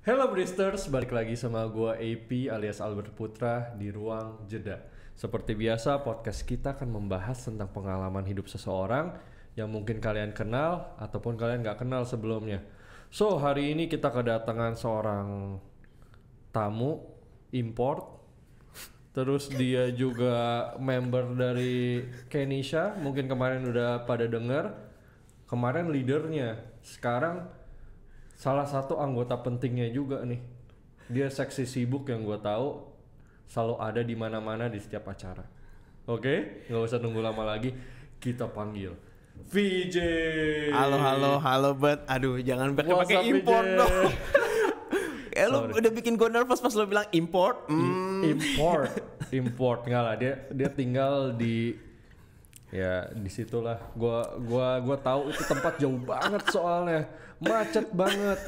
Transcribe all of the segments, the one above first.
Hello Bristers, balik lagi sama gua AP alias Albert Putra di Ruang Jeda. Seperti biasa, podcast kita akan membahas tentang pengalaman hidup seseorang yang mungkin kalian kenal ataupun kalian gak kenal sebelumnya. So, hari ini kita kedatangan seorang tamu import. Terus dia juga member dari Kenisha, mungkin kemarin udah pada denger. Kemarin leadernya, sekarang salah satu anggota pentingnya juga nih. Dia seksi sibuk yang gue tahu, selalu ada di mana-mana di setiap acara. Oke, nggak usah nunggu lama lagi, kita panggil VJ. Halo, Bet. Aduh, jangan What's pakai up, import VJ? dong. Lu Sorry. udah bikin gue nervous pas lu bilang import. Import nggak lah, dia tinggal di ya disitulah. Gua tahu itu tempat jauh banget soalnya macet banget.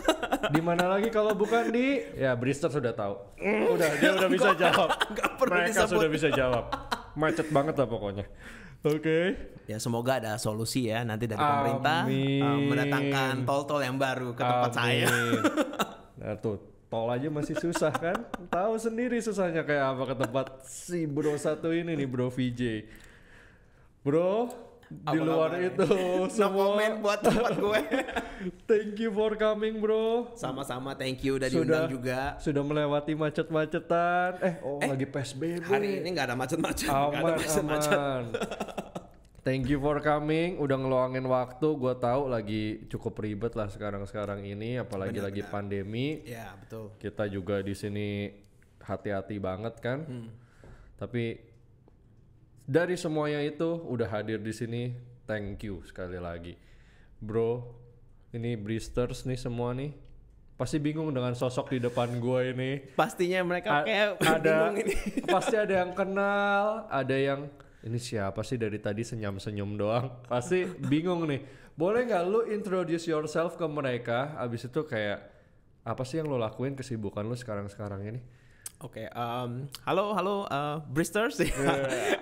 Di mana lagi kalau bukan di ya Bristol sudah tahu. Dia udah bisa jawab. Nggak perlu Mereka disebut. sudah bisa jawab. Macet banget lah pokoknya. Oke. Ya semoga ada solusi ya nanti dari pemerintah Amin. mendatangkan tol-tol yang baru ke tempat saya. Nah tuh, tol aja masih susah kan? Tahu sendiri susahnya kayak apa ke tempat si bro satu ini nih, bro VJ. Bro, di Apa luar kabar? itu No semua. comment buat tempat gue. Thank you for coming, bro. Sama-sama, thank you udah diundang juga. Sudah melewati macet-macetan. Lagi PSBB. Hari ini nggak ada macet-macet. Nggak ada macet-macet. Aman. Thank you for coming, udah ngeluangin waktu. Gua tahu lagi cukup ribet lah sekarang ini, apalagi lagi pandemi. Ya betul. Kita juga di sini hati-hati banget kan. Tapi dari semuanya itu udah hadir di sini, thank you sekali lagi, bro. Ini Bristers nih semua nih, pasti bingung dengan sosok di depan gua ini. Pastinya mereka kayak Ada bingung ini. pasti ada yang kenal, ada yang ini siapa sih dari tadi senyum-senyum doang. Pasti bingung nih. Boleh nggak lu introduce yourself ke mereka? Abis itu kayak apa sih yang lo lakuin, kesibukan lu sekarang ini? Oke, halo, Bristers.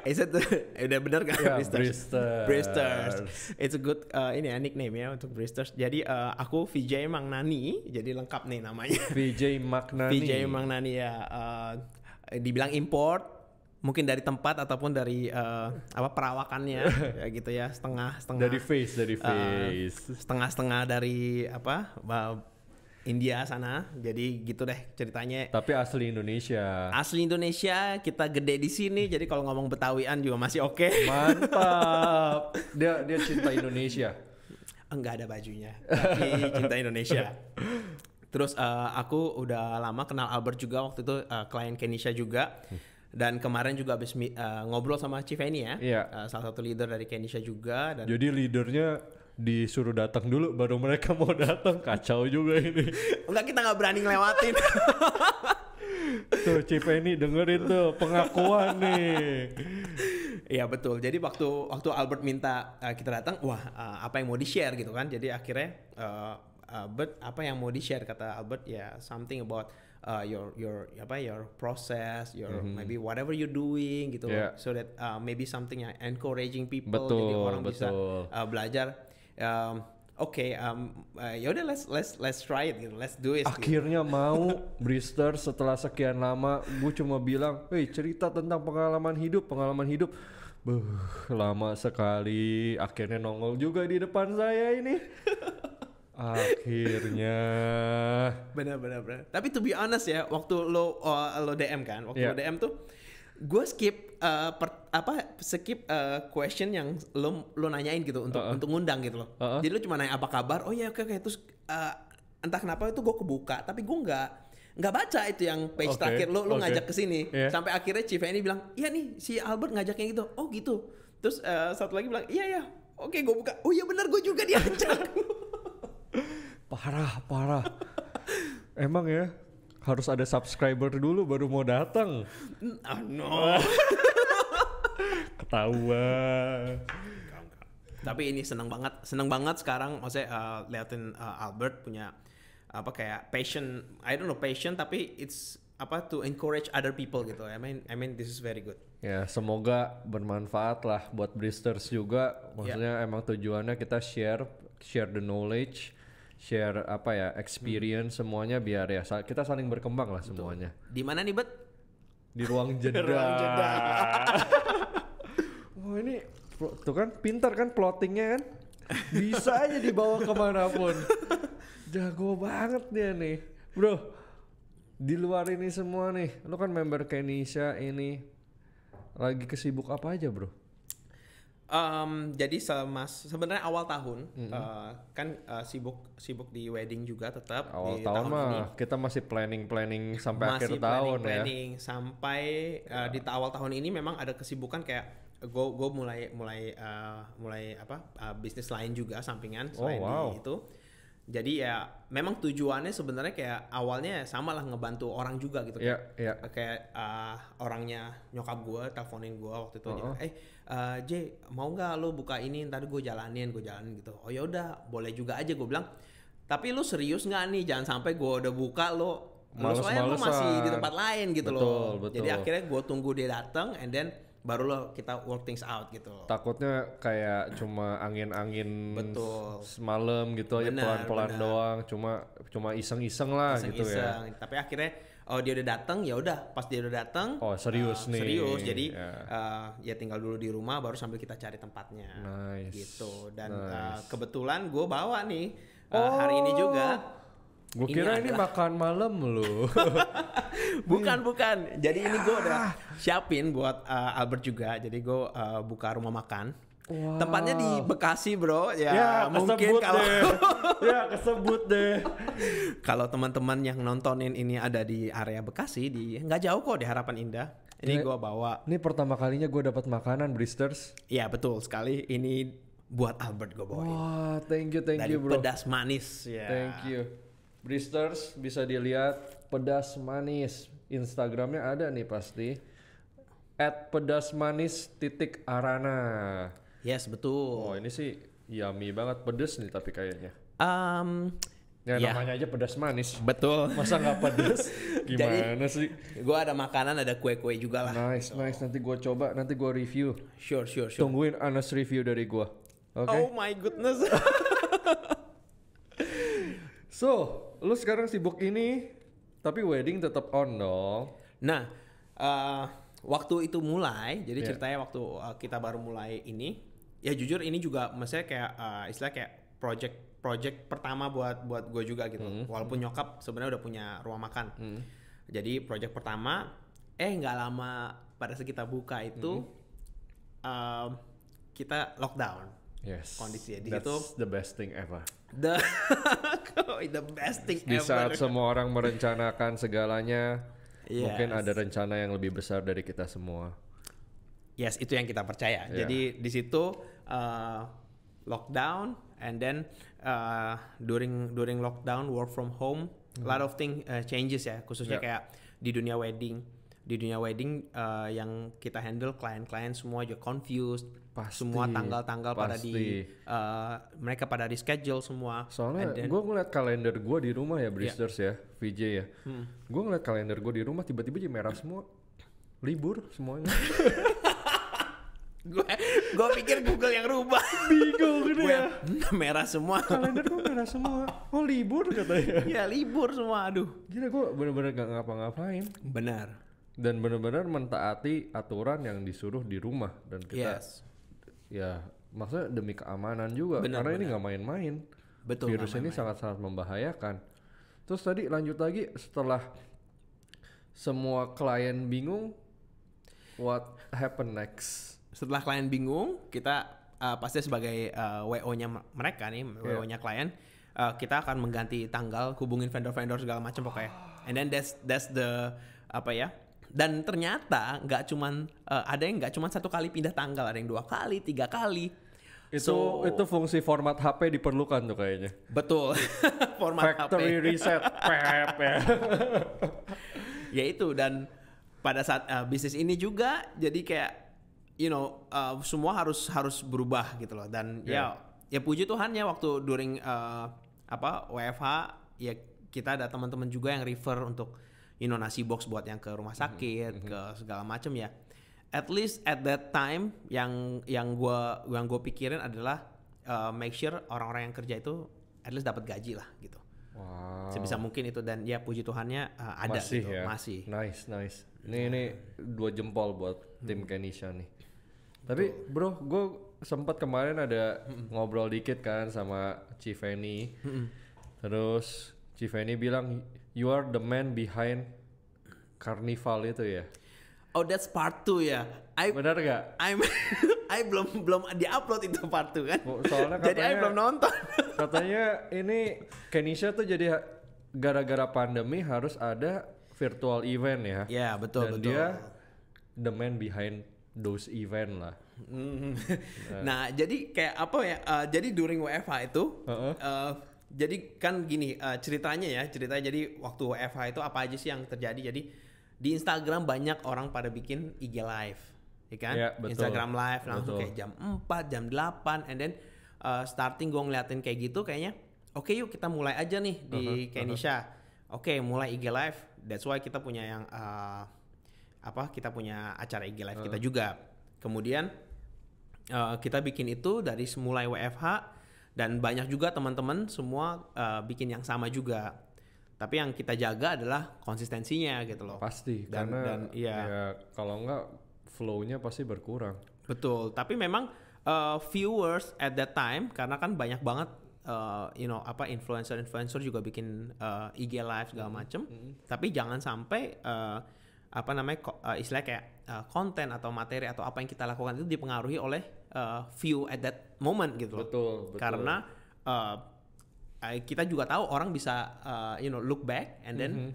Is it udah benar kan? Ya, Bristers. Bristers. It's a good ini ya nickname ya untuk Bristers. Jadi aku VJ Magnani, jadi lengkap nih namanya. VJ Magnani. VJ Magnani ya. Dibilang import, mungkin dari tempat ataupun dari perawakannya, ya gitu ya, setengah-setengah. Dari face. Setengah-setengah dari India sana. Jadi gitu deh ceritanya. Tapi asli Indonesia. Asli Indonesia, kita gede di sini. Jadi kalau ngomong Betawian juga masih oke. Mantap. Dia cinta Indonesia. Enggak ada bajunya, tapi cinta Indonesia. Terus aku udah lama kenal Albert juga, waktu itu klien Kenisha juga. Dan kemarin juga habis ngobrol sama Chief Eni ya. Iya. Salah satu leader dari Kenisha juga. Dan Jadi leadernya disuruh datang dulu baru mereka mau datang. Kacau juga ini. enggak, kita nggak berani ngelewatin. Tuh Chief Eni dengerin tuh pengakuan nih. Iya betul. Jadi waktu Albert minta kita datang, wah apa yang mau di share gitu kan. Jadi akhirnya Albert apa yang mau di share, kata Albert ya something about your process, your maybe whatever you're doing gitu Yeah. loh. So that maybe something yang encouraging people, Betul, jadi orang bisa betul. belajar. Yaudah let's try it gitu, let's do it. Gitu. Akhirnya mau Brister setelah sekian lama. Gue cuma bilang, hey cerita tentang pengalaman hidup. Beuh, lama sekali. Akhirnya nongol juga di depan saya ini. Akhirnya. Benar. Tapi to be honest ya, waktu lo DM kan, waktu Yeah. lo DM tuh, gue skip question yang lo nanyain gitu untuk ngundang gitu loh. Jadi lo cuma nanya apa kabar. Oh ya oke. Terus entah kenapa itu gue kebuka, tapi gue nggak baca itu yang page Oke, terakhir lo oke. ngajak ke sini. Yeah. Sampai akhirnya Chief ini bilang, iya nih si Albert ngajaknya gitu. Oh gitu. Terus satu lagi bilang, iya. Oke, gue buka. Oh iya benar, gue juga diajak. Parah. Emang ya harus ada subscriber dulu baru mau datang. No. Ketahuan. Tapi ini seneng banget sekarang, maksudnya liatin Albert punya kayak passion, I don't know passion, tapi it's to encourage other people gitu. I mean this is very good. Ya semoga bermanfaat lah buat Bristers juga. Maksudnya emang tujuannya kita share the knowledge, share apa ya experience semuanya biar ya kita saling berkembang lah semuanya. Di mana nih, Bet? Di ruang jeda. Ruang jeda. Wah ini tuh kan pintar kan plottingnya kan, bisa aja dibawa kemanapun. Jago banget dia nih, bro. Di luar ini semua nih, lu kan member Kenisha ini lagi kesibuk apa aja, bro? Jadi sebenarnya awal tahun kan sibuk di wedding juga tetap Awal di tahun mah ini. kita masih planning sampai Masih akhir tahun ya. planning sampai di awal tahun ini memang ada kesibukan kayak gue mulai bisnis lain juga sampingan selain di itu. Jadi ya memang tujuannya sebenarnya kayak awalnya sama lah ngebantu orang juga gitu. Kayak orangnya nyokap gue teleponin gue waktu itu J mau nggak lo buka ini ntar gue jalanin gitu. Oh ya udah boleh juga aja gue bilang. Tapi lu serius nggak nih, jangan sampai gue udah buka lo soalnya lu masih di tempat lain gitu loh. Jadi akhirnya gue tunggu dia datang and then baru lo kita work things out gitu loh. Takutnya kayak cuma angin-angin semalam gitu aja pelan-pelan doang, cuma iseng-iseng lah gitu ya. Tapi akhirnya dia udah datang, ya udah pas dia udah datang serius nih. Serius. Jadi ya tinggal dulu di rumah baru sambil kita cari tempatnya. Gitu. Dan kebetulan gue bawa nih hari ini juga. Gue kira ini makan malam loh. Bukan. Jadi ini gue udah siapin buat Albert juga. Jadi gue buka rumah makan. Wow. Tempatnya di Bekasi, bro. Ya mungkin kalau kesebut deh. Kalau teman-teman yang nontonin ini ada di area Bekasi, nggak jauh kok di Harapan Indah. Ini gue bawa. Ini pertama kalinya gue dapat makanan Bristers. Iya betul sekali. Ini buat Albert gue bawain. Wah, thank you Dari bro. pedas manis. Ya. Thank you. Bristers bisa dilihat pedas manis. Instagramnya ada nih pasti. @pedasmanis_arana. Yes, betul. Oh ini sih yummy banget, pedes nih tapi kayaknya. Namanya aja pedas manis. Betul. Masa nggak pedes? Gimana sih? Gue ada makanan, ada kue-kue juga lah. Nice. Nanti gue coba, nanti gue review. Sure. Tungguin honest review dari gue. Okay? Oh my goodness. So, lu sekarang sibuk ini, tapi wedding tetap on dong. Nah, waktu itu mulai, jadi ceritanya waktu kita baru mulai ini, ya jujur ini juga maksudnya kayak istilah kayak project pertama buat gue juga gitu. Walaupun nyokap sebenarnya udah punya rumah makan. Jadi project pertama, nggak lama pada saat kita buka itu kita lockdown. Yes. Kondisi di That's situ the best thing ever. The best thing Di ever. saat semua orang merencanakan segalanya, mungkin ada rencana yang lebih besar dari kita semua. Yes, itu yang kita percaya. Jadi di situ lockdown, and then during lockdown work from home, a lot of thing changes ya, khususnya kayak di dunia wedding. Di dunia wedding yang kita handle klien-klien semua juga confused. Semua tanggal-tanggal pada mereka pada di schedule semua. Soalnya gue ngeliat kalender gue di rumah ya Bristers ya, VJ ya. Gue ngeliat kalender gue di rumah tiba-tiba jadi merah semua, libur semuanya. Gue pikir Google yang rubah. Bingung gitu ya. Merah semua. Kalender gue merah semua. Oh libur katanya. Ya libur semua, aduh. Gila gue bener-bener gak ngapa-ngapain. Benar. Dan bener-bener mentaati aturan yang disuruh di rumah dan kita. Ya maksudnya demi keamanan juga. Karena ini gak main-main. Betul. Virus ini sangat-sangat membahayakan. Terus tadi lanjut lagi setelah semua klien bingung, what happen next? Setelah klien bingung, kita pasti sebagai WO-nya mereka nih, WO-nya klien, kita akan mengganti tanggal, hubungin vendor-vendor segala macam pokoknya. And then that's the Dan ternyata nggak cuman ada yang nggak cuman 1 kali pindah tanggal, ada yang 2 kali, 3 kali. Itu fungsi format HP diperlukan tuh kayaknya. Betul. Format Factory HP. reset, pep ya. Ya itu, dan pada saat bisnis ini juga jadi kayak semua harus berubah gitu loh. Dan ya puji Tuhan ya waktu during WFH ya kita ada teman-teman juga yang refer untuk nasi box buat yang ke rumah sakit, ke segala macam ya. At least at that time yang gue pikirin adalah make sure orang-orang yang kerja itu at least dapat gaji lah gitu. Wow. Sebisa mungkin itu, dan ya puji Tuhannya ada Masih gitu. ya. Masih. Nice. Ini 2 jempol buat tim Kenisha nih. Tapi bro, gue sempat kemarin ada ngobrol dikit kan sama Civeni. Terus Civeni bilang you are the man behind Carnival itu ya. Oh, that's part 2 ya. Benar gak? I belum di-upload itu part 2 kan. Soalnya Jadi I belum nonton. Katanya ini Kenisha tuh jadi gara-gara pandemi harus ada virtual event ya. Ya, betul. Dan dia the man behind those event lah. Nah, jadi kayak apa ya? Jadi during WFH itu, jadi kan gini ceritanya jadi waktu WFH itu apa aja sih yang terjadi? Jadi di Instagram banyak orang pada bikin IG live, ya kan? Ya, betul. Instagram live langsung kayak jam 4, jam 8, and then starting gue ngeliatin kayak gitu, kayaknya oke, yuk kita mulai aja nih di Kenisha. Oke, mulai IG live. That's why kita punya yang kita punya acara IG live kita juga. Kemudian kita bikin itu dari mulai WFH, dan banyak juga teman-teman semua bikin yang sama juga. Tapi yang kita jaga adalah konsistensinya gitu loh. Pasti, dan ya kalau enggak flow-nya pasti berkurang. Betul. Tapi memang viewers at that time, karena kan banyak banget influencer juga bikin IG live segala macem. Tapi jangan sampai istilahnya kayak konten atau materi atau apa yang kita lakukan itu dipengaruhi oleh view at that moment gitu loh. Betul. Karena kita juga tahu orang bisa look back and then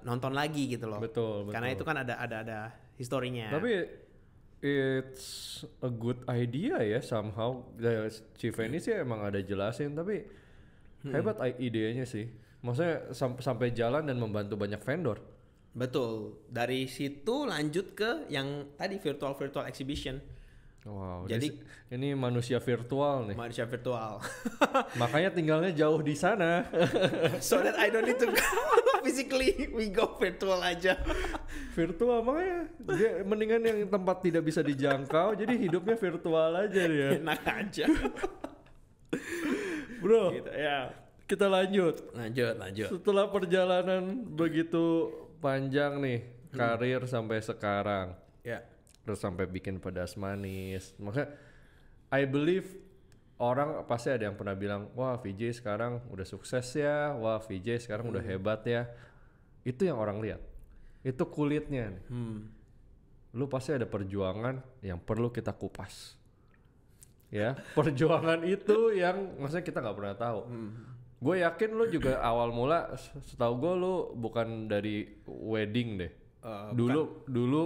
nonton lagi gitu loh. Betul. Karena itu kan ada historinya. Tapi it's a good idea ya somehow. Civeni sih emang ada jelasin, tapi hebat idenya sih. Maksudnya sampai jalan dan membantu banyak vendor. Betul. Dari situ lanjut ke yang tadi virtual exhibition. Wow. Jadi ini manusia virtual nih. Manusia virtual. Makanya tinggalnya jauh di sana. So that I don't need to go physically, we go virtual aja. Virtual, makanya dia mendingan yang tempat tidak bisa dijangkau, jadi hidupnya virtual aja dia. Enak aja. Bro, Gitu, ya. kita lanjut. Lanjut. Setelah perjalanan begitu panjang nih, karir sampai sekarang. Ya. Terus sampai bikin pedas manis. Maksudnya I believe orang pasti ada yang pernah bilang, wah VJ sekarang udah sukses ya, wah VJ sekarang udah hebat ya. Itu yang orang lihat. Itu kulitnya nih. Lu pasti ada perjuangan yang perlu kita kupas. Ya, perjuangan itu yang maksudnya kita nggak pernah tahu. Gue yakin lu juga awal mula, setahu gue lu bukan dari wedding deh. Dulu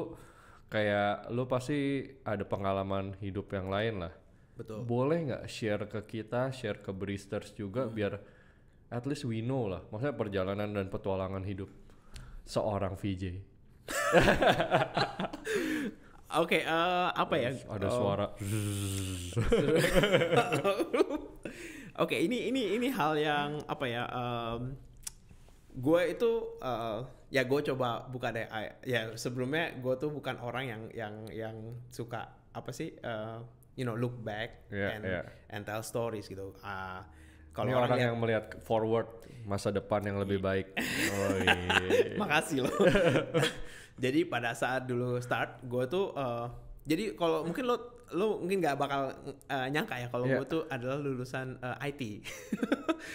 kayak lu pasti ada pengalaman hidup yang lain lah. Betul. Boleh nggak share ke kita, share ke Bristers juga biar at least we know lah. Maksudnya perjalanan dan petualangan hidup seorang VJ. Oke, apa ya? Ada suara. Oke, ini hal yang apa ya? Gue itu ya gue coba buka deh. Ya sebelumnya gue tuh bukan orang yang suka apa sih? Look back and tell stories gitu. Kalau orang yang melihat forward masa depan yang lebih baik. Oh iya. Makasih loh. Jadi pada saat dulu start, gue tuh jadi kalau mungkin lo mungkin nggak bakal nyangka ya kalau gue tuh adalah lulusan IT.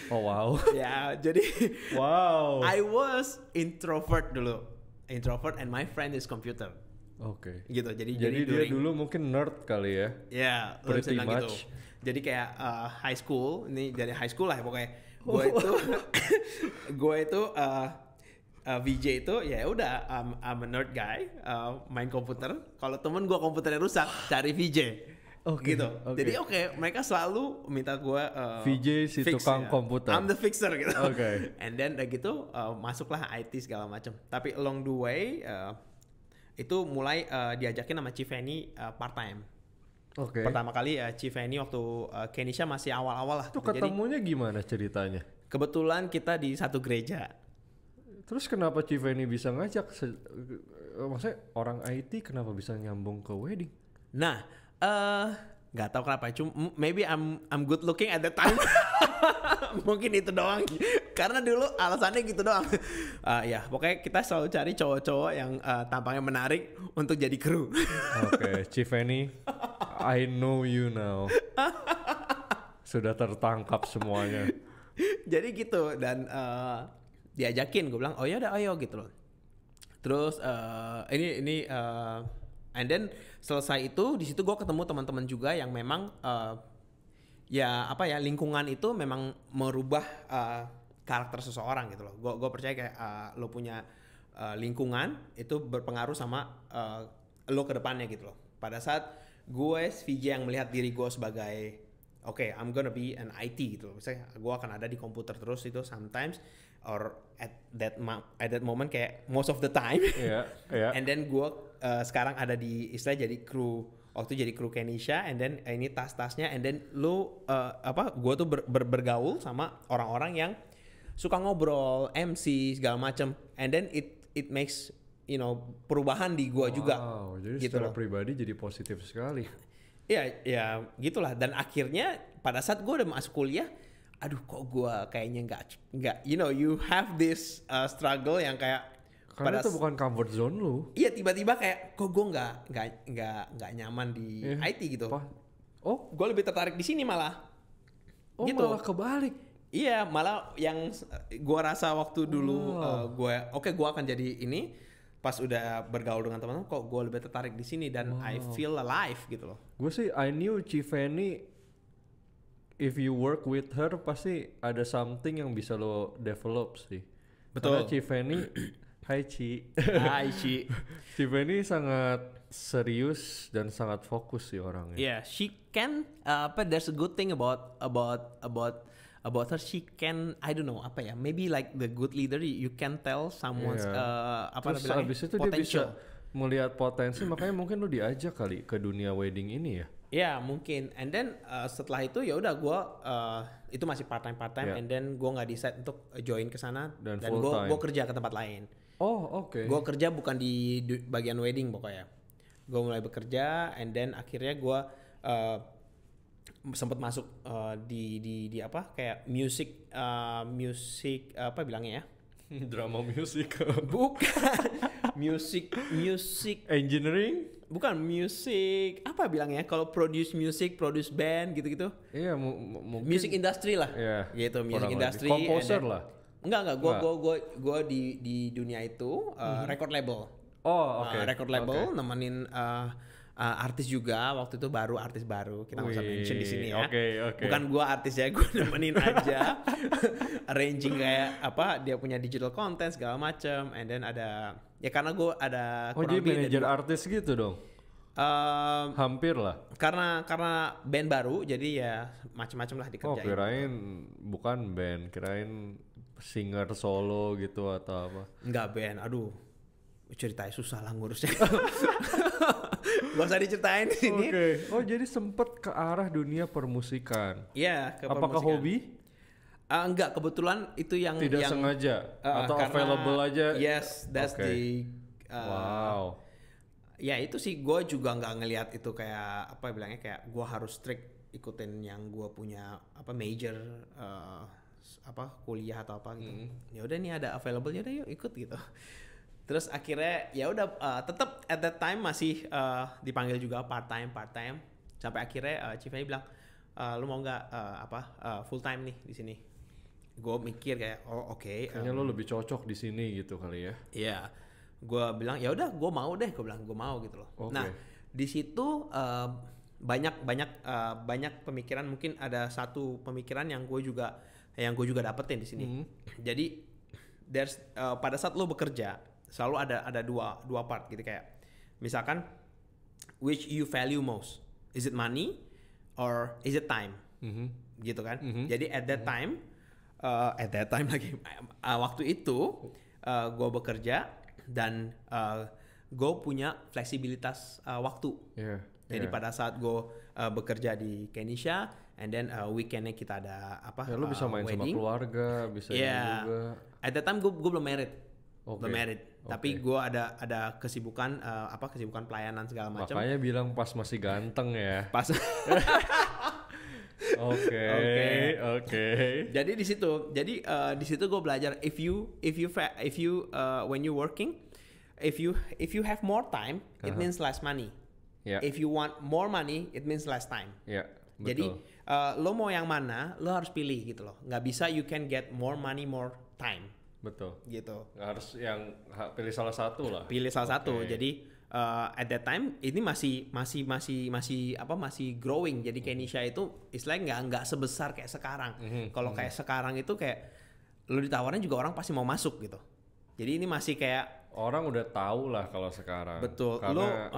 Oh wow. Ya, jadi wow. I was introvert and my friend is computer. Oke. Gitu. Jadi dia dulu mungkin nerd kali ya. Ya, pretty much. gitu. Jadi kayak high school, ini dari high school lah pokoknya. Gue itu VJ itu ya udah I'm a nerd guy, main komputer. Kalau temen gue komputernya rusak, cari VJ. Gitu. Jadi mereka selalu minta gue VJ si tukang komputer. I'm the fixer gitu. And then gitu masuklah IT segala macam. Tapi along the way itu mulai diajakin sama Civeni part time. Pertama kali Civeni waktu Kenisha masih awal-awal lah. Itu ketemunya gimana ceritanya? Kebetulan kita di satu gereja. Terus kenapa Civeni bisa ngajak? Maksudnya orang IT kenapa bisa nyambung ke wedding? Nah, Nggak tahu kenapa, cuma maybe I'm good looking at that time. Mungkin itu doang. Karena dulu alasannya gitu doang. Ya, pokoknya kita selalu cari cowok-cowok yang tampangnya menarik untuk jadi kru. Oke, Civeni, I know you now. Sudah tertangkap semuanya. Jadi gitu, dan diajakin, gue bilang, oh ya udah ayo gitu loh. Terus ini and then selesai itu, di situ gue ketemu teman-teman juga yang memang ya apa ya, lingkungan itu memang merubah karakter seseorang gitu loh. Gue percaya kayak lo punya lingkungan itu berpengaruh sama lo ke depannya gitu loh. Pada saat gue VJ yang melihat diri gue sebagai okay, I'm gonna be an IT gitu loh. Misalnya gue akan ada di komputer terus itu sometimes, or at that moment kayak most of the time. Iya, iya. And then gue sekarang ada di istilah jadi kru, waktu jadi kru Kenisha, and then ini tas-tasnya, and then lu gue tuh bergaul sama orang-orang yang suka ngobrol, MC segala macem, and then it makes perubahan di gue juga. Wow, jadi gitu secara loh. pribadi jadi positif sekali. Ya gitulah. Dan akhirnya pada saat gue udah masuk kuliah, aduh kok gue kayaknya nggak, you have this struggle yang kayak Karena itu bukan comfort zone lu. Iya, tiba-tiba kayak kok gue nggak nyaman di IT gitu. Oh, Gue lebih tertarik di sini malah. oh Gitu. malah kebalik. Iya, malah yang gue rasa waktu dulu gue akan jadi ini, pas udah bergaul dengan teman-teman, kok gue lebih tertarik di sini dan I feel alive gitu loh. Gue sih I knew Civeni, if you work with her pasti ada something yang bisa lo develop sih. Betul. Karena Civeni, hai Ci. Hai Ci. Civeni sangat serius dan sangat fokus sih orangnya. Yeah, she can. There's a good thing about her. She can, I don't know apa ya. Maybe like the good leader, you can tell someone's Terus abis itu dia bisa melihat potensi, makanya mungkin lu diajak kali ke dunia wedding ini ya. Ya mungkin, and then setelah itu ya udah gue itu masih part time, and then gue nggak decide untuk join ke sana, dan gue kerja ke tempat lain. Oh oke. Gue kerja bukan di bagian wedding pokoknya. Gue mulai bekerja, and then akhirnya gue sempat masuk di apa kayak music apa bilangnya ya? Drama musik. Bukan. music Engineering? Bukan, music apa bilangnya, kalau produce music, produce band gitu-gitu. Iya, mungkin Music industry lah. Iya, Gitu, music industry. Komposer lah. Enggak, gue di dunia itu record label. Oh, oke. Record label, nemenin artis juga. Waktu itu artis baru, kita nggak usah mention di sini ya. Oke. Bukan gue artis ya, gue nemenin aja. Arranging kayak apa, dia punya digital content segala macem, and then ada ya karena gue ada jadi manajer artis gitu dong. Hampir lah. Karena band baru, jadi ya macam-macam lah dikerjain. Oh, kirain bukan band, kirain singer solo gitu atau apa. Enggak band, aduh. Ceritanya susah lah ngurusnya. Gak usah diceritain di sini. Oke. Oh, jadi sempet ke arah dunia permusikan. Iya, ke Apakah permusikan. hobi? Enggak, kebetulan itu yang Tidak sengaja atau karena, available aja. Yes, that's the wow. Ya itu sih, gue juga nggak ngelihat itu kayak apa bilangnya, kayak gue harus strict ikutin yang gue punya apa major apa kuliah atau apa gitu. Ya udah nih ada available, ya udah yuk ikut gitu. Terus akhirnya ya udah tetap at that time masih dipanggil juga part time sampai akhirnya Civeni bilang lu mau nggak full time nih di sini. Gue mikir kayak oke. Kayaknya lo lebih cocok di sini gitu kali ya. Iya, gue bilang ya udah gue mau deh, gue bilang gue mau gitu loh. Okay. Nah di situ banyak pemikiran, mungkin ada satu pemikiran yang gue juga dapetin di sini. Jadi pada saat lo bekerja selalu ada dua part gitu, kayak misalkan which you value most, is it money or is it time, gitu kan. Jadi at that time lagi waktu itu gue bekerja dan gue punya fleksibilitas waktu. Jadi pada saat gue bekerja di Kenisha, and then weekendnya kita ada apa? Ya, lu bisa main wedding. sama keluarga, bisa juga. At that time gue belum married. Oke. belum married. Tapi gue ada kesibukan kesibukan pelayanan segala macam. Makanya bilang pas masih ganteng ya. Pas. Oke. Jadi di situ gue belajar if you when you working, if you have more time, it means less money. Ya. If you want more money, it means less time. Ya, Jadi betul. lo mau yang mana, lo harus pilih gitu loh. Nggak bisa you can get more money more time Betul. gitu. Nggak harus yang pilih salah satu lah. Pilih salah satu. Oke. Jadi at that time ini masih growing. Jadi Kenisha itu istilahnya nggak sebesar kayak sekarang. Kalau kayak sekarang itu kayak lo ditawarin juga orang pasti mau masuk gitu. Jadi ini masih kayak Orang udah tahu lah kalau sekarang. Betul. Karena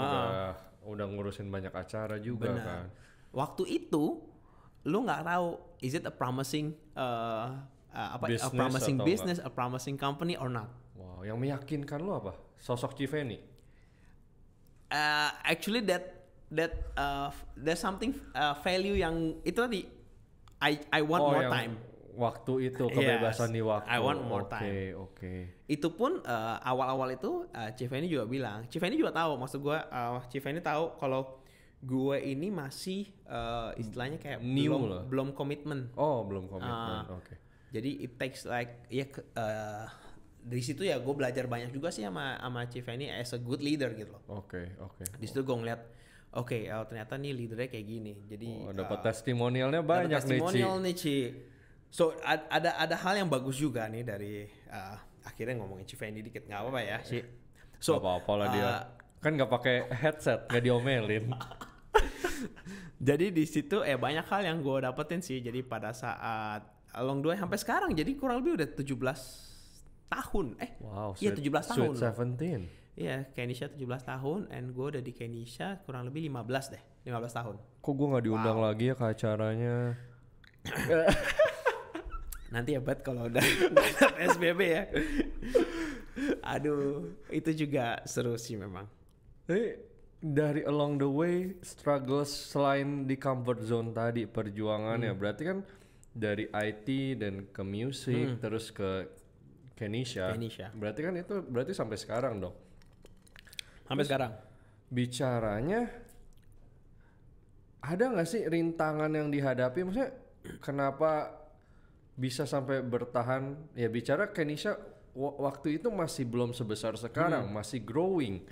udah ngurusin banyak acara juga benar. kan. Waktu itu lo nggak tahu is it a promising Business a promising atau business, a promising company or not. Wow, yang meyakinkan lo apa? Sosok Civeni? Actually there's something value yang itu tadi I want more yang time. Waktu itu kebebasan Yes, di waktu. I want more time. Oke. Itu pun awal-awal itu Civeni juga bilang, Civeni juga tahu, maksud gue Civeni tahu kalau gue ini masih istilahnya kayak New lah. belum komitmen. Oh, belum komitmen. Oke. Jadi it takes like dari situ ya gue belajar banyak juga sih sama Civeni as a good leader gitu loh. Oke. Di situ gue ngeliat ternyata nih leadernya kayak gini. Jadi Dapat testimonialnya banyak testimonial nih, nih Ci. So ada hal yang bagus juga nih dari akhirnya ngomongin Civeni dikit, nggak apa-apa ya Ci. So Gak apa-apa lah dia. Kan nggak pakai headset, nggak diomelin. Jadi di situ banyak hal yang gue dapetin sih. Jadi pada saat along the way sampai sekarang, jadi kurang lebih udah 17 tahun. Wow, iya 17 tahun. Sweet 17. Iya, Kenisha 17 tahun, and gue udah di Kenisha kurang lebih 15 tahun. Kok gue nggak diundang lagi ya ke acaranya? Nanti ya, Bet, kalau udah SBB ya. Aduh, itu juga seru sih memang. Dari along the way struggles selain di comfort zone tadi perjuangannya, berarti kan dari IT dan ke musik terus ke Kenisha. Berarti kan itu sampai sekarang dong. Sampai sekarang. Bicaranya ada nggak sih rintangan yang dihadapi? Maksudnya kenapa bisa sampai bertahan? Ya bicara Kenisha waktu itu masih belum sebesar sekarang, masih growing.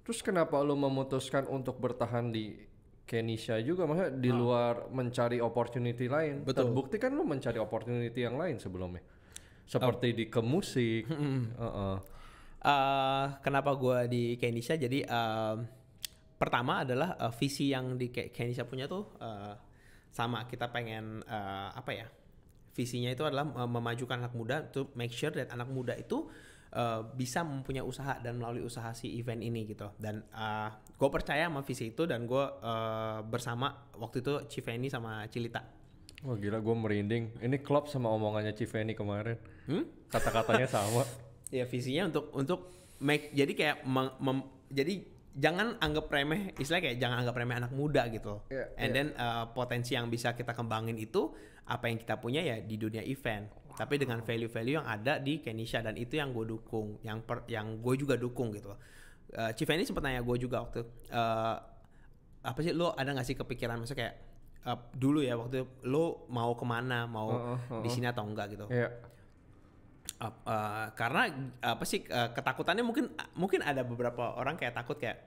Terus kenapa lo memutuskan untuk bertahan di Kenisha juga? Maksudnya di luar mencari opportunity lain? Betul. Terbukti kan lo mencari opportunity yang lain sebelumnya. Seperti di ke musik. Kenapa gue di Kenisha? Jadi pertama adalah visi yang di Kenisha punya tuh sama. Kita pengen visinya itu adalah memajukan anak muda, to make sure that anak muda itu bisa mempunyai usaha dan melalui usaha si event ini gitu. Dan gue percaya sama visi itu, dan gue bersama waktu itu Civeni sama Cilita. Wah gila, gue merinding. Ini klop sama omongannya Civeni kemarin. Kata-katanya sama. Ya visinya untuk make, jadi kayak jadi jangan anggap remeh, istilahnya kayak jangan anggap remeh anak muda gitu. And then potensi yang bisa kita kembangin itu apa yang kita punya ya di dunia event. Tapi dengan value-value yang ada di Kenisha, dan itu yang gue dukung, yang gue juga dukung gitu. Civeni sempat nanya gue juga waktu apa sih lo ada nggak sih kepikiran, maksudnya kayak dulu ya waktu lo mau kemana, mau di sini atau enggak gitu. Karena apa sih ketakutannya, mungkin ada beberapa orang kayak takut kayak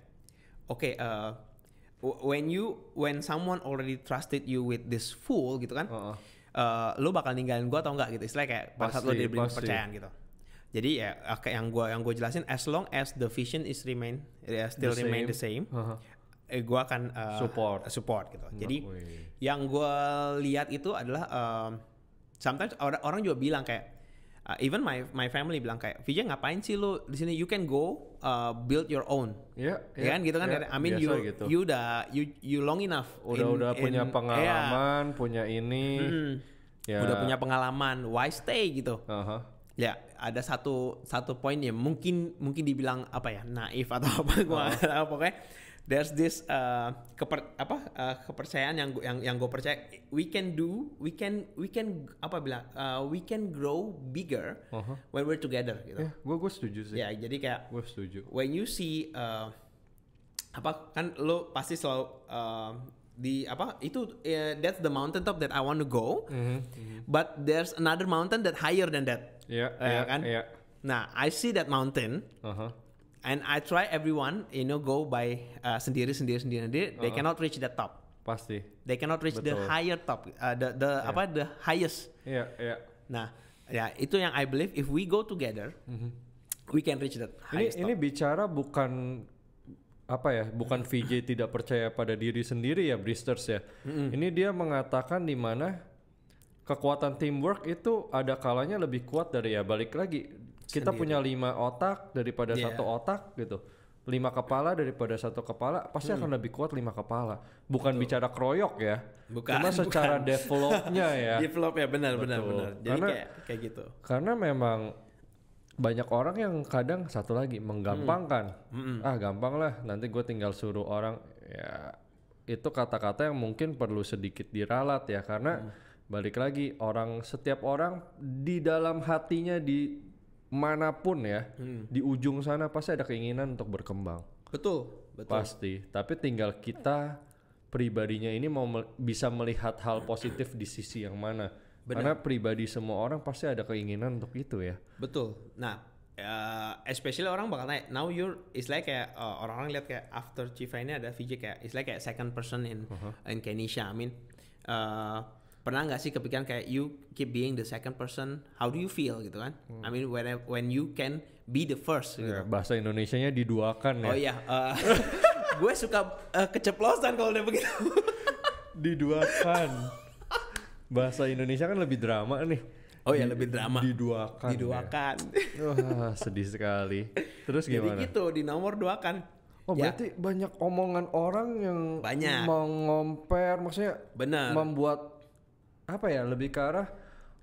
when someone already trusted you with this fool gitu kan, lo bakal ninggalin gue atau enggak gitu, istilahnya kayak pada saat lo diberi kepercayaan gitu. Jadi ya yang gue jelasin, as long as the vision is remain the same, gue akan support gitu. Jadi yang gue lihat itu adalah sometimes orang juga bilang kayak even my family bilang kayak, Vijay ngapain sih lu di sini, you can go build your own. Ya kan gitu kan. I mean gitu. you long enough. Udah punya pengalaman, punya ini. Udah punya pengalaman, why stay gitu. Ya ada satu poin ya mungkin dibilang apa ya, naif atau apa, gua pokoknya there's this kepercayaan yang gue percaya we can grow bigger when we're together gitu. Gue setuju sih. Ya, jadi kayak gue setuju. When you see kan lo pasti selalu that's the mountain top that I want to go. But there's another mountain that higher than that. Kan? Nah, I see that mountain. And I try everyone, go by sendiri. They cannot reach the top. Pasti. They cannot reach the higher top. The highest. Nah, ya itu yang I believe if we go together, we can reach that highest top. Ini bicara bukan bukan VJ tidak percaya pada diri sendiri ya, Bristers ya. Ini dia mengatakan di mana kekuatan teamwork itu ada kalanya lebih kuat dari balik lagi. Kita punya 5 otak daripada 1 otak gitu. 5 kepala daripada 1 kepala pasti akan lebih kuat 5 kepala. Bukan bicara kroyok ya. Cuma secara developnya ya. Develop ya benar. Jadi kayak gitu. Karena memang banyak orang yang kadang satu lagi menggampangkan. Gampang lah, nanti gue tinggal suruh orang. Ya itu kata-kata yang mungkin perlu sedikit diralat ya, karena balik lagi setiap orang di dalam hatinya di manapun ya, di ujung sana pasti ada keinginan untuk berkembang. Betul. Pasti. Tapi tinggal kita pribadinya ini mau bisa melihat hal positif di sisi yang mana. Karena pribadi semua orang pasti ada keinginan untuk itu ya. Betul. Nah, especially orang bakal nanya, now it's like kayak orang-orang lihat kayak after Chifa ini ada VJ kayak it's like kayak second person in Kenisha. I mean, pernah nggak sih kepikiran kayak you keep being the second person, how do you feel gitu kan? I mean when you can be the first gitu. Bahasa Indonesianya diduakan ya. Oh iya, gue suka keceplosan kalau udah begitu. Diduakan. Bahasa Indonesia kan lebih drama nih. Oh ya, lebih drama. Diduakan. Ya. Wah, sedih sekali. Terus gimana? Jadi gitu, di nomor 2 kan. Oh berarti banyak omongan orang yang mengomper, maksudnya membuat lebih ke arah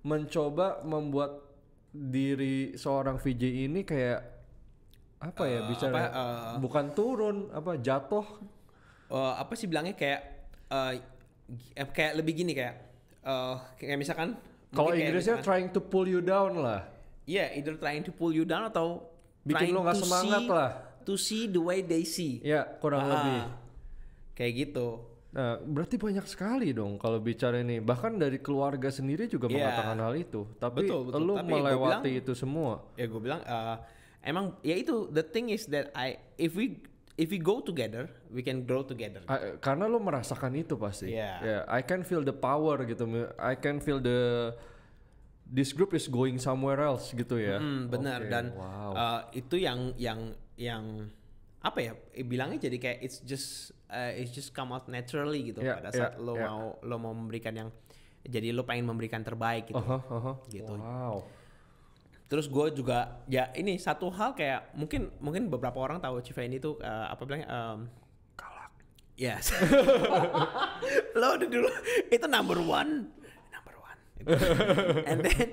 mencoba membuat diri seorang VJ ini kayak bicara bukan turun, jatuh. Apa sih bilangnya kayak lebih gini kayak misalkan kalau Inggrisnya trying to pull you down lah. Iya, either trying to pull you down atau bikin lo nggak semangat lah. To see the way they see. Ya, kurang lebih. Kayak gitu. Nah, berarti banyak sekali dong kalau bicara ini. Bahkan dari keluarga sendiri juga mengatakan hal itu. Tapi lu melewati itu semua. Ya gue bilang, emang ya itu, the thing is that if we go together, we can grow together. Karena lu merasakan itu pasti. I can feel the power gitu. I can feel this group is going somewhere else gitu ya. Benar. Dan itu yang apa ya? Bilangnya jadi kayak it's just come out naturally gitu pada saat lo mau memberikan yang, jadi lo pengen memberikan terbaik gitu. Gitu. Wow. Terus gue juga ya ini satu hal kayak mungkin beberapa orang tahu Chifa ini tuh apa bilangnya galak. Yes. Lo udah dulu itu number one. And then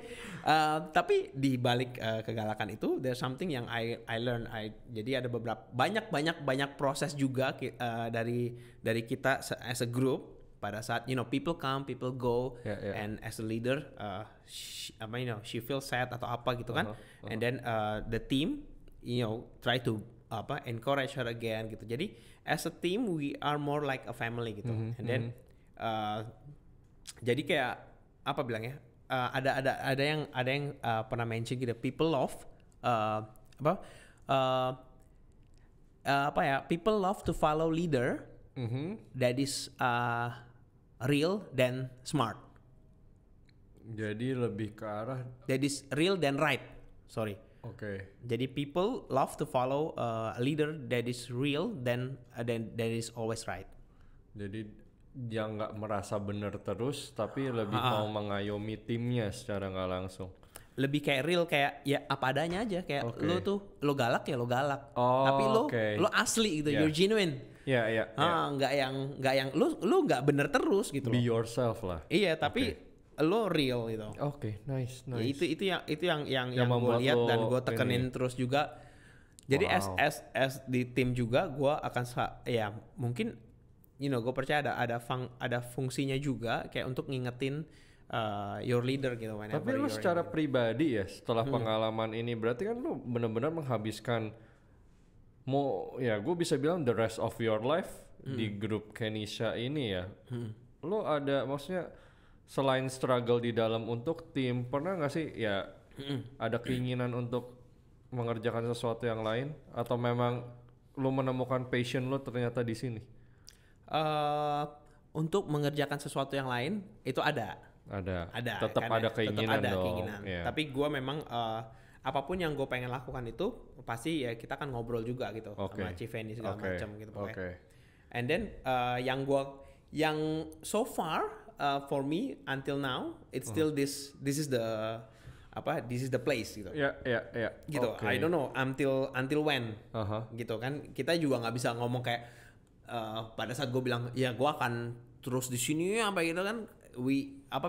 tapi di balik kegalakan itu there's something yang I learn. Jadi ada beberapa banyak proses juga dari kita as a group pada saat people come, people go, and as a leader she feels sad atau apa gitu kan. And then the team try to encourage her again gitu. Jadi as a team we are more like a family gitu. And then jadi kayak apa bilangnya, ada yang pernah mention gitu, people love people love to follow leader that is real dan smart. Jadi lebih ke arah that is real dan right. Sorry. Oke. Jadi people love to follow a leader that is real dan that is always right. Jadi yang nggak merasa benar terus, tapi lebih mau mengayomi timnya secara nggak langsung. Lebih kayak real, kayak ya apa adanya aja, kayak lo galak ya lo galak, tapi lo asli gitu, you're genuine. Nggak yang lo nggak bener terus gitu. Be yourself lah. Iya, tapi lo real gitu. Nice. Ya, itu yang gue lihat dan gue tekenin terus juga. Jadi Wow. as di tim juga gue akan ya mungkin gue percaya ada fungsinya juga kayak untuk ngingetin your leader gitu whenever Tapi lu you're secara pribadi ya setelah pengalaman ini berarti kan lu benar-benar menghabiskan gue bisa bilang the rest of your life di grup Kenisha ini ya. Lu ada maksudnya selain struggle di dalam untuk tim, pernah nggak sih ya ada keinginan untuk mengerjakan sesuatu yang lain atau memang lu menemukan passion lu ternyata di sini? Untuk mengerjakan sesuatu yang lain itu ada Tetap kan ada ya, keinginan tetap ada dong. keinginan. Iya. Tapi gue memang apapun yang gue pengen lakukan itu pasti ya kita akan ngobrol juga gitu sama Chief Henny segala macam gitu pokoknya. And then yang so far for me until now it's still this is the place gitu. Ya. Gitu. I don't know until when. Gitu kan. Kita juga nggak bisa ngomong kayak pada saat gue bilang ya gue akan terus di sini apa gitu kan.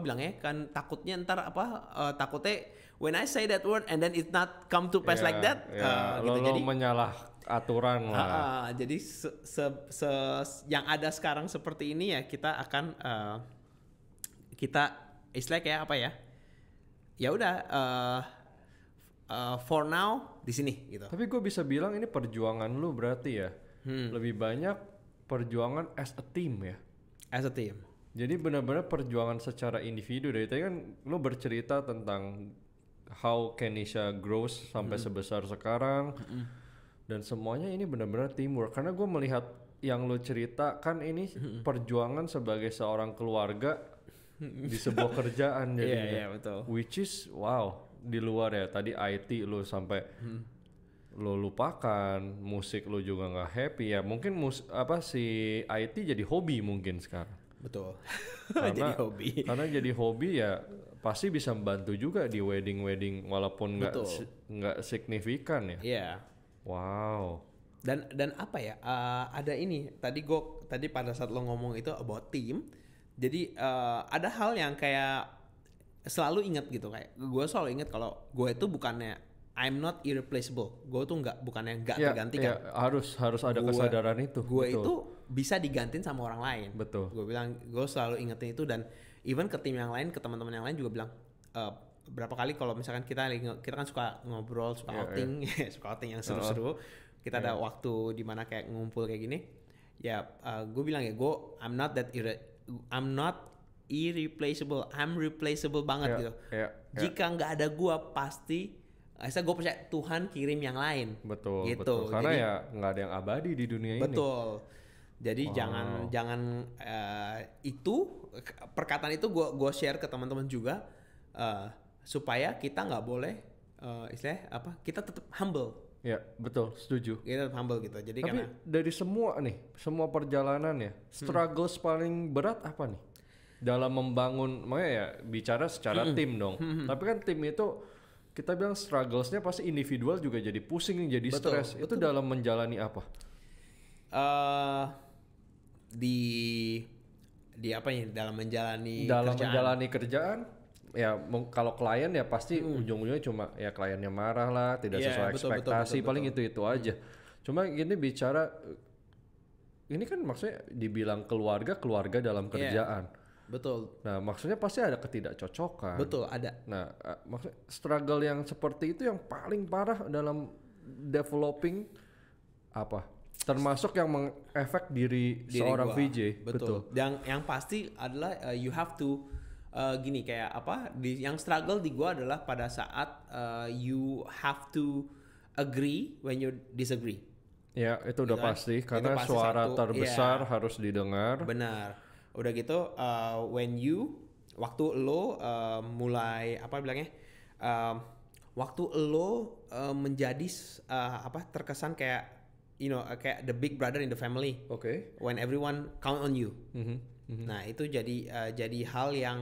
Bilangnya kan takutnya ntar takutnya when I say that word and then it not come to pass like that. Gitu. Jadi menyalah aturan lah. Jadi yang ada sekarang seperti ini ya kita akan kita istilahnya kayak apa ya? Ya udah for now di sini gitu. Tapi gue bisa bilang ini perjuangan lu berarti ya. Lebih banyak perjuangan as a team ya. As a team. Jadi benar-benar perjuangan secara individu. Dari tadi kan lu bercerita tentang how Kenisha grows sampai sebesar sekarang. Dan semuanya ini benar-benar teamwork. Karena gue melihat yang lu cerita kan ini perjuangan sebagai seorang keluarga di sebuah kerjaan jadinya. Iya, betul. Which is wow, di luar ya. Tadi IT lu sampai lu lupakan, musik lu juga nggak happy ya. Mungkin si IT jadi hobi mungkin sekarang. Betul. Karena, jadi hobi. Karena jadi hobi ya pasti bisa membantu juga di wedding walaupun nggak signifikan ya. Iya. Wow. Dan apa ya? Ada ini. Tadi pada saat lo ngomong itu about team. Jadi ada hal yang kayak selalu ingat gitu kayak gue selalu ingat kalau gue itu bukannya I'm not irreplaceable. Gue tuh bukannya nggak tergantikan. Harus ada kesadaran itu. Gue itu bisa digantiin sama orang lain. Betul. Gue selalu ingetin itu dan even ke tim yang lain, ke teman-teman yang lain juga bilang berapa kali kalau misalkan kita kan suka ngobrol, suka outing, suka outing yang seru-seru. Kita ada waktu di mana kayak ngumpul kayak gini. Ya gue bilang ya I'm not irreplaceable. I'm replaceable banget gitu. Jika nggak ada gue pasti gue percaya Tuhan kirim yang lain. Betul, gitu. betul. Karena ya nggak ada yang abadi di dunia ini. Betul. Jadi jangan itu perkataan itu gue share ke teman-teman juga supaya kita nggak boleh istilahnya apa? Kita tetap humble. Ya betul, setuju. Kita tetap humble gitu. Jadi tapi dari semua perjalanan ya, struggles paling berat apa nih? Dalam membangun, makanya ya bicara secara tim dong. Tapi kan tim itu kita bilang strugglesnya pasti individual juga jadi pusing, jadi stres. Itu dalam menjalani apa? Di apa ya? Dalam menjalani kerjaan. Ya kalau klien ya pasti ujung-ujungnya cuma ya kliennya marah lah, tidak sesuai ekspektasi, paling itu aja. Cuma gini bicara, ini kan maksudnya dibilang keluarga dalam kerjaan. Betul. Nah maksudnya pasti ada ketidakcocokan. Betul, ada. Nah maksudnya struggle yang seperti itu yang paling parah dalam developing apa? Termasuk yang mengefek diri seorang gua. VJ. Betul. Yang pasti adalah you have to gini kayak apa? Yang struggle di gua adalah pada saat you have to agree when you disagree. Ya itu udah pasti karena pasti suara terbesar harus didengar. Benar. Udah gitu when you waktu lo mulai apa bilangnya waktu lo menjadi terkesan kayak kayak the big brother in the family. Okay. When everyone count on you. Nah itu jadi hal yang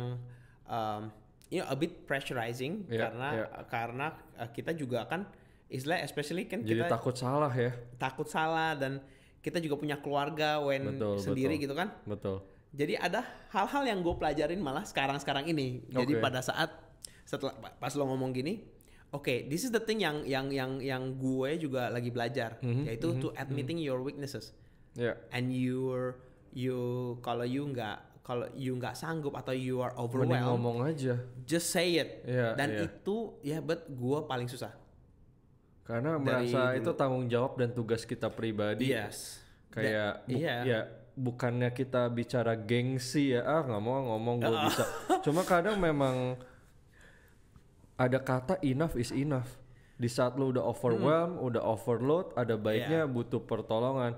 a bit pressurizing karena kita juga kan istilah especially kan jadi kita takut salah ya. Takut salah dan kita juga punya keluarga sendiri gitu kan. Betul. Jadi ada hal-hal yang gue pelajarin malah sekarang ini. Jadi pada saat setelah pas lo ngomong gini, Oke, this is the thing yang gue juga lagi belajar, yaitu to admitting your weaknesses. Yeah. And kalau you nggak sanggup atau you are Mending overwhelmed, ngomong aja. just say it. Iya, Dan iya. itu but gue paling susah. Karena Dari merasa dulu. itu tanggung jawab dan tugas kita pribadi. Yes. Kayak Iya. ya bukannya kita bicara gengsi ya, nggak mau ngomong gue bisa. Cuma kadang memang ada kata enough is enough. Di saat lu udah overwhelm, udah overload, ada baiknya butuh pertolongan.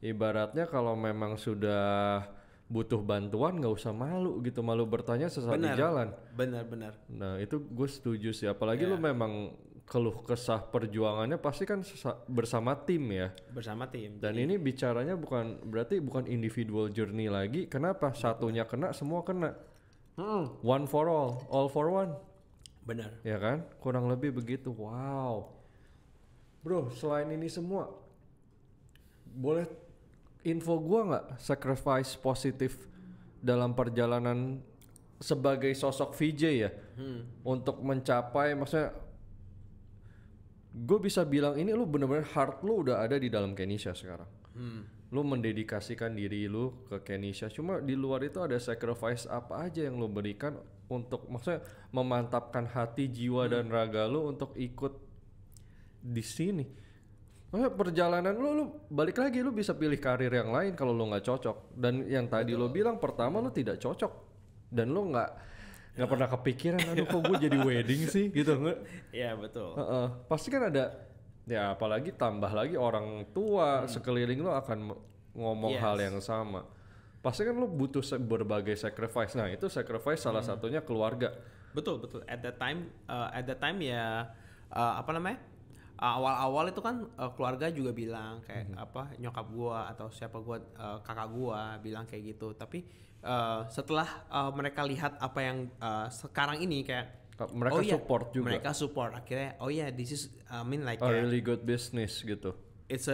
Ibaratnya kalau memang sudah butuh bantuan, nggak usah malu gitu, malu bertanya sesaat di jalan. Benar. Nah itu gue setuju sih, apalagi lu memang keluh kesah perjuangannya pasti kan bersama tim ya. Bersama tim. Dan ini bicaranya berarti bukan individual journey lagi. Kenapa? Satunya kena, semua kena. One for all for one. Benar. Ya kan? Kurang lebih begitu. Wow. Bro, selain ini semua, boleh info gua nggak sacrifice positif dalam perjalanan sebagai sosok VJ ya? Untuk mencapai, maksudnya gue bisa bilang ini lu bener-bener heart lu udah ada di dalam Kenisha sekarang. Lu mendedikasikan diri lu ke Kenisha. Cuma di luar itu ada sacrifice apa aja yang lu berikan untuk maksudnya memantapkan hati, jiwa dan raga lu untuk ikut di sini. Maksudnya perjalanan lu balik lagi lu bisa pilih karir yang lain kalau lu nggak cocok. Dan yang tadi lu bilang pertama lu tidak cocok dan lu nggak pernah kepikiran aduh kok gue jadi wedding sih gitu nggak? Iya betul. Pasti kan ada ya apalagi tambah lagi orang tua sekeliling lu akan ngomong hal yang sama. Pasti kan lu butuh berbagai sacrifice. Nah itu sacrifice salah satunya keluarga. Betul. At that time ya apa namanya? Awal-awal itu kan keluarga juga bilang kayak apa nyokap gua atau siapa gua kakak gua bilang kayak gitu. Tapi setelah mereka lihat apa yang sekarang ini kayak mereka support juga. Mereka support akhirnya this is I mean like a really good business gitu. It's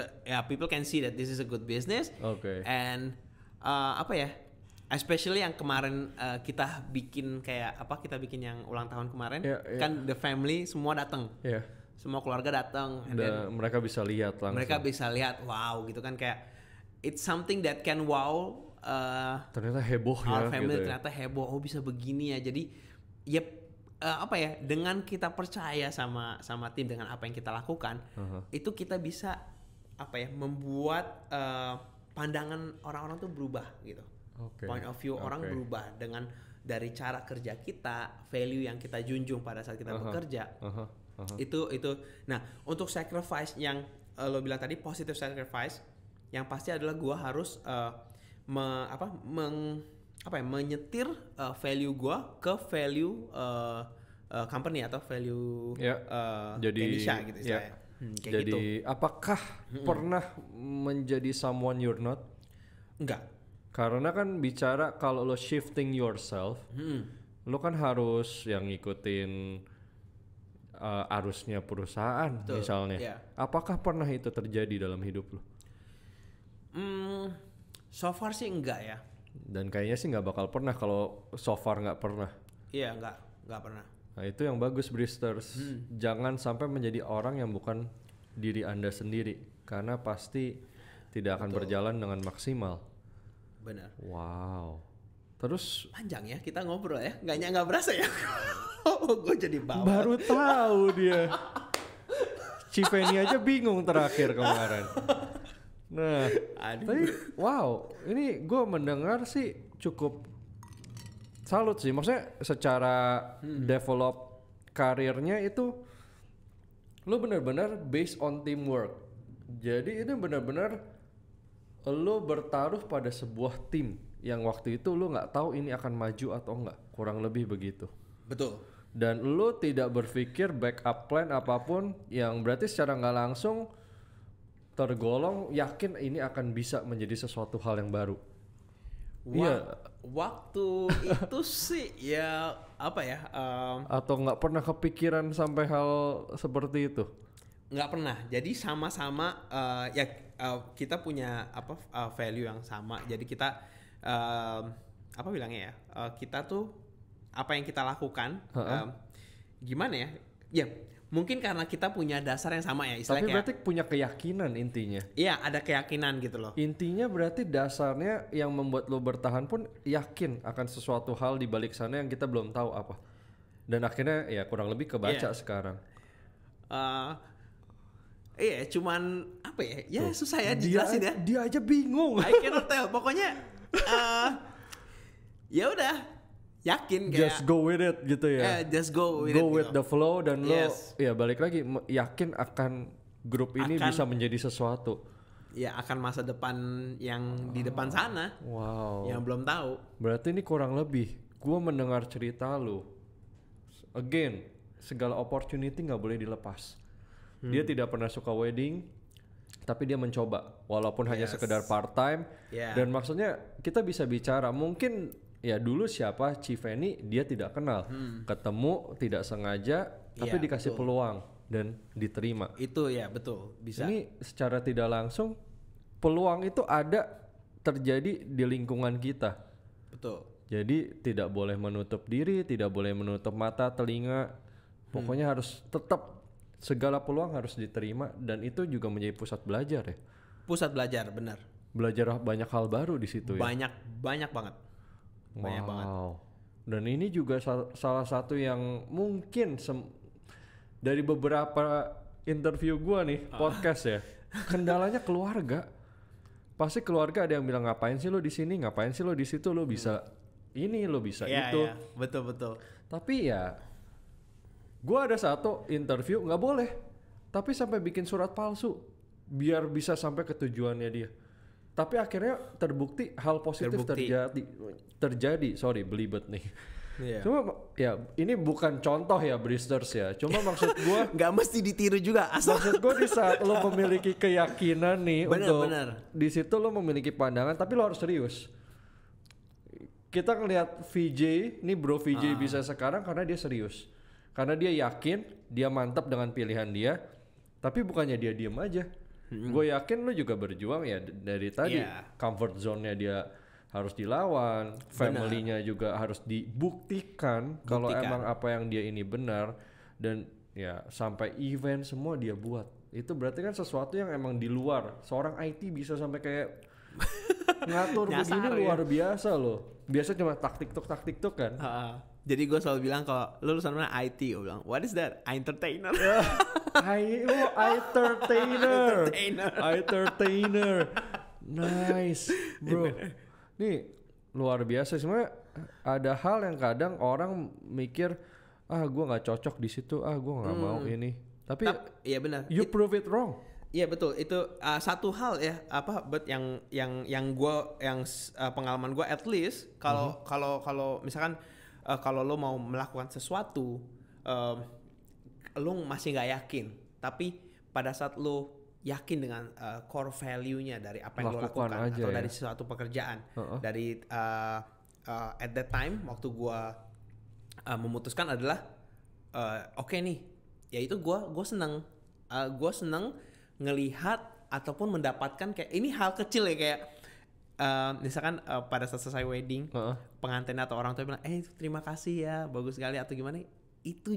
people can see that this is a good business. Okay. And apa ya? Especially yang kemarin kita bikin yang ulang tahun kemarin kan the family semua datang. Yeah. Semua keluarga datang. Mereka bisa lihat langsung. Mereka bisa lihat wow gitu kan kayak it's something that can wow. Ternyata heboh our ya. Family gitu ternyata heboh. Oh bisa begini ya. Jadi dengan kita percaya sama tim dengan apa yang kita lakukan itu kita bisa membuat pandangan orang-orang tuh berubah gitu. Point of view orang berubah dengan dari cara kerja kita, value yang kita junjung pada saat kita bekerja. Itu nah untuk sacrifice yang lo bilang tadi positive sacrifice yang pasti adalah gua harus menyetir value gua ke value company atau value jadi Kenisha gitu istilahnya. Kayak jadi gitu. apakah pernah menjadi someone you're not? Enggak. Karena kan bicara kalau lo shifting yourself, lo kan harus yang ngikutin arusnya perusahaan. Betul, misalnya. Apakah pernah itu terjadi dalam hidup lo? So far sih enggak ya. Dan kayaknya sih nggak bakal pernah kalau so far nggak pernah. Iya nggak pernah. Nah itu yang bagus Bristers. Jangan sampai menjadi orang yang bukan diri Anda sendiri. Karena pasti tidak akan berjalan dengan maksimal. Benar. Wow. Terus panjang ya kita ngobrol ya. Nggak berasa ya. Gue jadi bawel. Baru tahu dia. Civeni aja bingung terakhir kemarin. Nah, tapi wow, ini gue mendengar sih cukup salut sih. Maksudnya secara develop karirnya itu lo benar-benar based on teamwork. Jadi ini benar-benar lo bertaruh pada sebuah tim yang waktu itu lo nggak tahu ini akan maju atau enggak. Kurang lebih begitu. Betul. Dan lo tidak berpikir backup plan apapun yang berarti secara nggak langsung tergolong yakin ini akan bisa menjadi sesuatu hal yang baru. Waktu itu sih ya apa ya? Atau nggak pernah kepikiran sampai hal seperti itu? Nggak pernah. Jadi sama-sama kita punya value yang sama. Jadi kita apa bilangnya ya? Kita tuh apa yang kita lakukan gimana ya? Ya mungkin karena kita punya dasar yang sama ya, Tapi istilahnya berarti punya keyakinan intinya. iya ada keyakinan gitu loh. Intinya berarti dasarnya yang membuat lo bertahan pun yakin akan sesuatu hal di balik sana yang kita belum tahu apa. Dan akhirnya ya kurang lebih kebaca sekarang. Iya, cuman apa ya? Ya susah ya dijelasin ya. Dia aja bingung. I cannot tell. Pokoknya ya udah yakin kayak Just go with it gitu ya. just go with Go it. with gitu. the flow dan Yes. lo ya balik lagi yakin akan grup ini bisa menjadi sesuatu. Ya akan masa depan yang di depan sana Wow. yang belum tahu. Berarti ini kurang lebih gue mendengar cerita lo. Again, segala opportunity nggak boleh dilepas. Dia tidak pernah suka wedding, tapi dia mencoba walaupun hanya sekedar part time. Yeah. Dan maksudnya kita bisa bicara mungkin ya dulu siapa Civeni dia tidak kenal, ketemu tidak sengaja, tapi Yeah, dikasih peluang dan diterima. Itu ya betul bisa. Ini secara tidak langsung peluang itu ada terjadi di lingkungan kita. Betul. Jadi tidak boleh menutup diri, tidak boleh menutup mata, telinga. Pokoknya harus tetap segala peluang harus diterima dan itu juga menjadi pusat belajar ya. Pusat belajar benar. Belajar banyak hal baru di situ ya. Banyak banget. Banyak banget. Dan ini juga salah satu yang mungkin dari beberapa interview gua nih podcast ya. Kendalanya keluarga. Pasti keluarga ada yang bilang ngapain sih lo di sini, ngapain sih lo di situ, lo bisa ini, lo bisa itu. Iya, betul. Tapi ya gua ada satu interview nggak boleh, tapi sampai bikin surat palsu biar bisa sampai ke tujuannya dia. Tapi akhirnya terbukti hal positif terjadi. Sorry, belibet nih. Iya. Cuma ya ini bukan contoh ya Bristers ya. Cuma maksud gua Nggak mesti ditiru juga asal. maksud gua di saat lo memiliki keyakinan nih Bener. di situ lo memiliki pandangan tapi lo harus serius. Kita ngelihat VJ, nih bro VJ bisa sekarang karena dia serius. Karena dia yakin, dia mantap dengan pilihan dia. Tapi bukannya dia diem aja. Gue yakin lu juga berjuang ya dari tadi. Comfort zone-nya dia harus dilawan, family-nya juga harus dibuktikan kalau emang apa yang dia ini benar. Dan ya sampai event semua dia buat. Itu berarti kan sesuatu yang emang di luar. Seorang IT bisa sampai kayak ngatur begini luar biasa loh. Biasa cuma taktik tuk kan. Jadi gue selalu bilang kalau lu lulusan mana IT, gue bilang what is that? Entertainer. Entertainer. Nice, bro. Nih luar biasa sebenarnya. Ada hal yang kadang orang mikir gue nggak cocok di situ, gue nggak mau ini. Tapi iya benar. You prove it wrong. Iya betul, itu satu hal ya but yang pengalaman gue at least kalau misalkan kalau lo mau melakukan sesuatu lo masih nggak yakin, tapi pada saat lo yakin dengan core value-nya dari apa yang lo lakukan atau dari sesuatu pekerjaan dari at that time waktu gue memutuskan adalah oke nih, yaitu gue seneng ngelihat ataupun mendapatkan kayak ini hal kecil ya kayak misalkan pada saat selesai wedding pengantin atau orang tua bilang terima kasih ya bagus sekali atau gimana, itu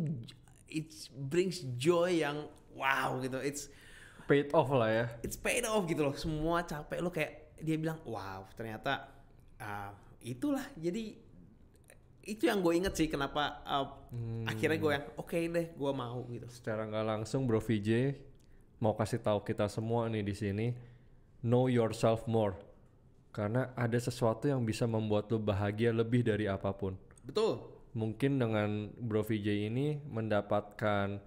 it brings joy yang wow gitu, it's paid off lah ya, it's paid off gitu loh, semua capek lo kayak dia bilang wow ternyata itulah. Jadi itu yang gue inget sih kenapa akhirnya gue yang oke deh gue mau gitu. Secara nggak langsung bro VJ mau kasih tahu kita semua nih di sini, know yourself more. Karena ada sesuatu yang bisa membuat lo bahagia lebih dari apapun. Betul. Mungkin dengan Bro VJ ini mendapatkan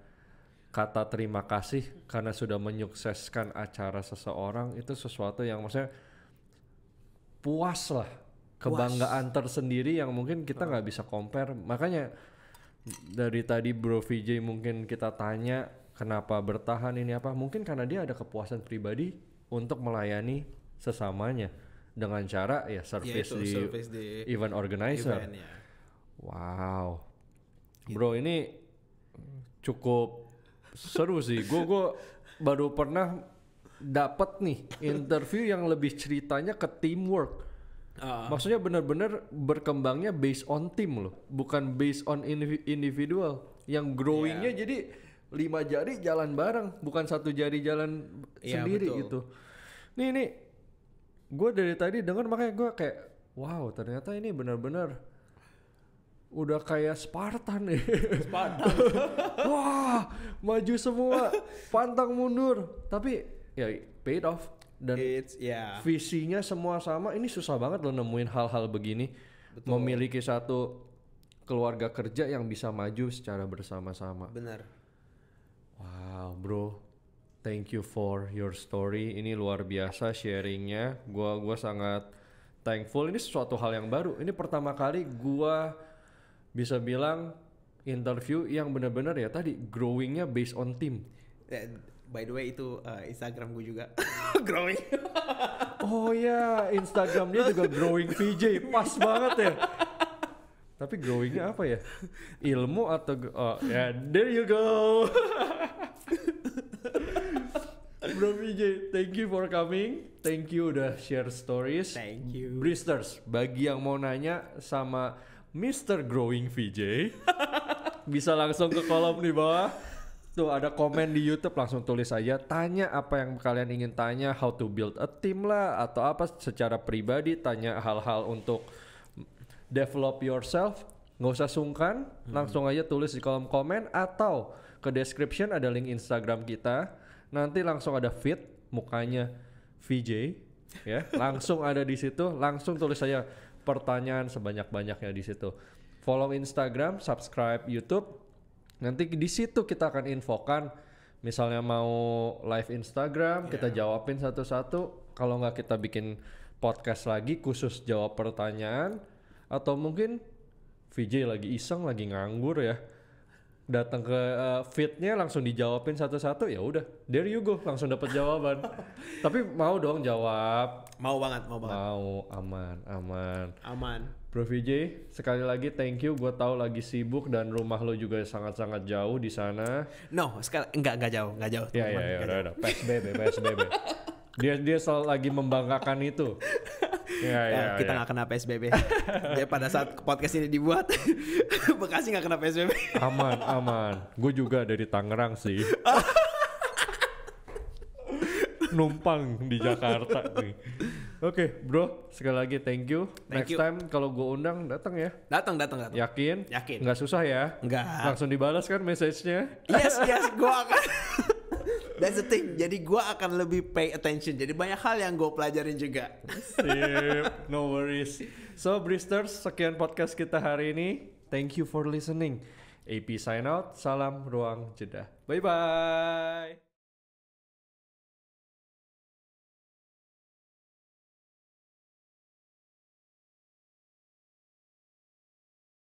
kata terima kasih karena sudah menyukseskan acara seseorang, itu sesuatu yang maksudnya puas lah. Kebanggaan tersendiri yang mungkin kita nggak bisa compare. Makanya dari tadi Bro VJ mungkin kita tanya kenapa bertahan ini apa, mungkin karena dia ada kepuasan pribadi untuk melayani sesamanya dengan cara ya service di event organizer. Wow, bro ini cukup seru sih. Gue baru pernah dapat nih interview yang lebih ceritanya ke teamwork. Maksudnya benar-benar berkembangnya based on team loh, bukan based on individual. Yang growingnya jadi 5 jari jalan bareng, bukan 1 jari jalan sendiri betul. gitu. Nih, gue dari tadi denger makanya gue kayak, wow ternyata ini benar-benar udah kayak Spartan nih. Spartan. Wah, maju semua, pantang mundur. Tapi ya paid off dan visinya semua sama. Ini susah banget lo nemuin hal-hal begini. Betul. Memiliki satu keluarga kerja yang bisa maju secara bersama-sama. Benar. Wow, bro. Thank you for your story. Ini luar biasa sharingnya. Gua sangat thankful. Ini sesuatu hal yang baru. Ini pertama kali gua bisa bilang interview yang benar-benar ya tadi growingnya based on team. By the way itu Instagram gue juga growing. Oh ya, Instagramnya juga growing VJ, pas banget ya. Tapi growingnya apa ya? Ilmu atau ya there you go. Bro VJ, thank you for coming. Thank you udah share stories. Thank you. Bristers, bagi yang mau nanya sama Mr. Growing VJ, bisa langsung ke kolom di bawah. Tuh ada komen di YouTube, langsung tulis aja. Tanya apa yang kalian ingin tanya, how to build a team lah, atau apa secara pribadi. Tanya hal-hal untuk develop yourself. Nggak usah sungkan, langsung aja tulis di kolom komen. Atau ke description ada link Instagram kita. Nanti langsung ada feed mukanya VJ, ya. Langsung ada di situ, langsung tulis aja pertanyaan sebanyak-banyaknya di situ. Follow Instagram, subscribe YouTube. Nanti di situ kita akan infokan, misalnya mau live Instagram, kita jawabin satu-satu. Kalau nggak kita bikin podcast lagi khusus jawab pertanyaan. Atau mungkin VJ lagi iseng, lagi nganggur ya, datang ke feednya langsung dijawabin satu-satu, ya udah, there you go, langsung dapat jawaban. Tapi mau dong jawab. Mau banget. Mau, aman. Bro VJ, sekali lagi thank you. Gue tahu lagi sibuk dan rumah lo juga sangat-sangat jauh di sana. No, sekarang enggak jauh. Ya, udah. PSBB. Dia selalu lagi membanggakan itu. Kita nggak kena PSBB. Dia pada saat podcast ini dibuat, Bekasi nggak kena PSBB. Aman. Gue juga dari Tangerang sih. Numpang di Jakarta nih. Oke, bro, sekali lagi thank you. Next time kalau gue undang datang ya. Datang. Yakin? Yakin. Nggak susah ya? Nggak. Langsung dibalas kan message-nya? Yes, gue akan. That's the thing. Jadi gue akan lebih pay attention. Jadi banyak hal yang gue pelajarin juga. Sip, no worries. So, Bristers, sekian podcast kita hari ini. Thank you for listening. AP sign out. Salam Ruang Jeda. Bye-bye.